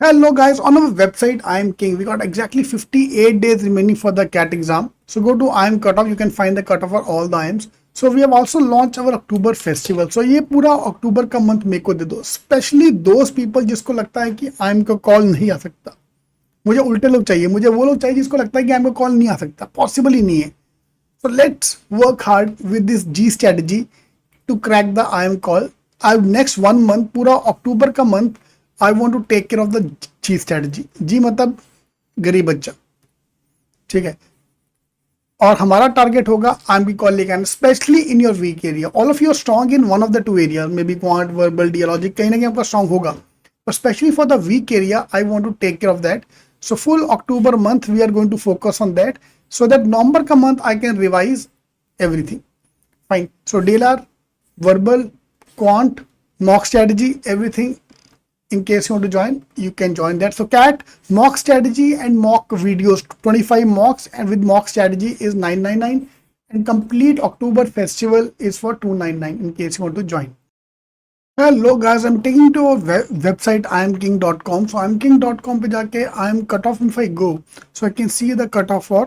Hello guys, on our website IIMking, we got exactly 58 days remaining for the CAT exam. So go to IIM Cutoff, you can find the cutoff for all the IIMs. So we have also launched our October festival. So ये पूरा अक्टूबर का month मेरे को दे दो, specially those people जिसको लगता है कि IIM का कॉल नहीं आ सकता. मुझे उल्टे लोग चाहिए, मुझे वो लोग चाहिए जिसको लगता है कि IIM का कॉल नहीं आ सकता, पॉसिबल ही नहीं है. So let's work hard with this G strategy to crack the IIM call. Next 1 month, पूरा अक्टूबर का month I want to take care of the G strategy. G मतलब गरीब बच्चा, ठीक है. और हमारा टारगेट होगा IIM की कॉल लेके आना, especially in your weak area. All of you are strong in one of the two area, maybe quant, verbal, dialogic, कहीं ना कहीं आपका स्ट्रॉन्ग होगा. But especially for the weak area, I want to take care of that. So full October month, we are going to focus on that, so that November ka month I can revise everything. Fine. So DLR, verbal, quant, mock strategy, everything. In case you want to join, you can join that. So CAT, mock strategy and mock videos, 25 mocks, and with mock strategy is 999, and complete October festival is for 299 in case you want to join. Hello guys, I'm taking you to our website IIMking.com. So IIMking.com पे जाके IIM cutoff if I go, so I can see the cutoff for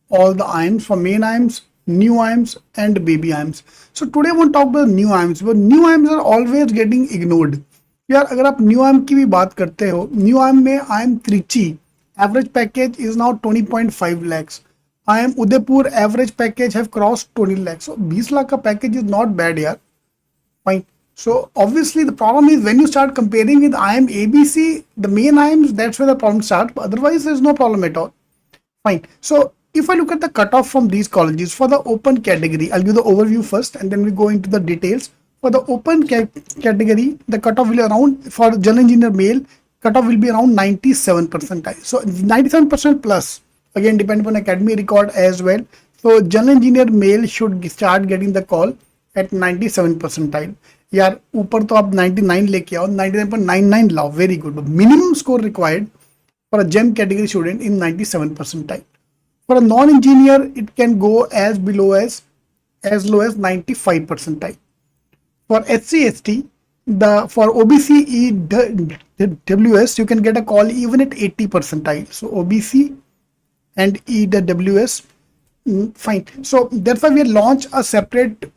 all the IIMs, for main IIMs, new IIMs and baby IIMs. So today I want to talk about new IIMs, but new IIMs are always getting ignored. यार अगर आप new IIM की भी बात करते हो, new IIM में IIM Trichy average package is now 20.5 lakhs. IIM Udaipur average package have cross 20 lakhs. So 20 lakh का पैकेज इज नॉट बैड यार. Fine. So obviously the problem is when you start comparing with IIM ABC, the main IIMs, that's where the problem starts. But otherwise there's no problem at all. Fine. So if I look at the cutoff from these colleges for the open category, I'll give the overview first and then we go into the details. For the open category, the cutoff will be around, for general engineer male, cutoff will be around 97 percentile. So 97% plus, again depending upon academy record as well. So general engineer male should start getting the call at 97 percentile. यार ऊपर तो आप 99 लेके आओ, 99.99 लाओ, very good. But minimum score required for a GEM category student in 97 percentile. For a non-engineer, it can go as low as 95 percentile. For SC ST, for OBC EWS, you can get a call even at 80 percentile. So OBC and EWS, fine. So that's why we launched a separate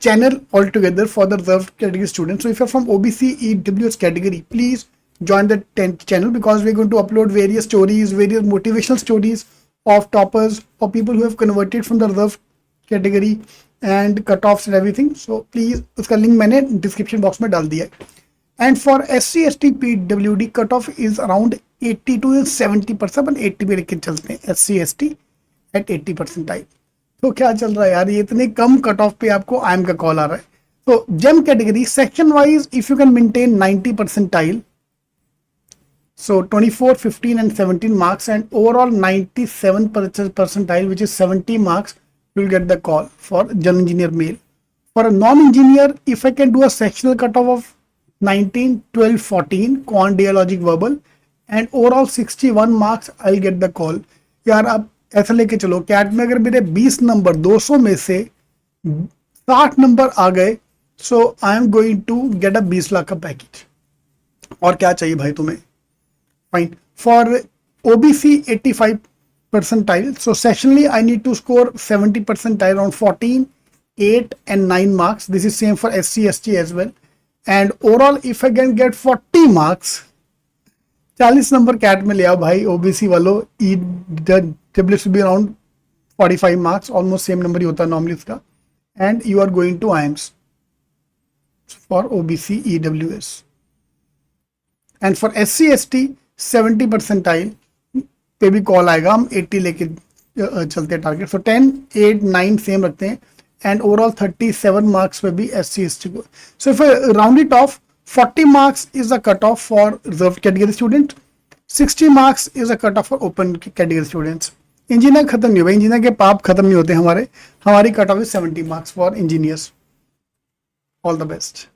channel altogether for the reserved category students. So if you're from OBC EWS category, please join the 10th channel, because we're going to upload various stories, various motivational stories of toppers or people who have converted from the reserved category and cutoffs and everything. So please, उसका link मैंने description box में डाल दिया है. And for SC ST PWD cutoff is around 80 to 70%, but 80 पे लेके चलते हैं. SC ST at 80 percentile. तो क्या चल रहा है यार, ये इतने कम कट ऑफ पे आपको IIM का कॉल आ रहा है. तो gen category section wise, if you can maintain 90 percentile, so 24, 15 and 17 marks, and overall 97 percentile, which is 70 marks, you'll get the call for general engineer male. For a non-engineer, if I can do a sectional cutoff of 19, 12, 14, quant, dialogic, verbal, and overall 61 marks, I'll get the call. यार आप ऐसा लेके चलो, cat में अगर मेरे 20 number 200 में से 60 नंबर आ गए, so I am going to get a 20 lakh का पैकेज. और क्या चाहिए भाई तुम्हें. Fine. For OBC 85 percentile, so sectionally I need to score 70 percentile, around 14, 8 and 9 marks. This is same for SC ST as well. And overall, if I can get 40 marks, 40 number cat में ले आओ भाई. OBC वालों EWS will be around 45 marks, almost same number ही होता है normally इसका, and you are going to IIMs for OBC EWS. And for SC ST 70 percentile पे भी कॉल आएगा, हम 80 लेके चलते हैं टारगेट. सो 10, 8, 9 सेम रखते हैं, एंड ओवरऑल 37 मार्क्स पे भी SC ST को. So if round it of, 40 marks is a cut off for reserve category student, 60 marks is a cut off for open category students. Engineer खत्म नहीं हुआ, engineer के पाप खत्म नहीं होते हमारी cut off is 70 marks for engineers. All the best.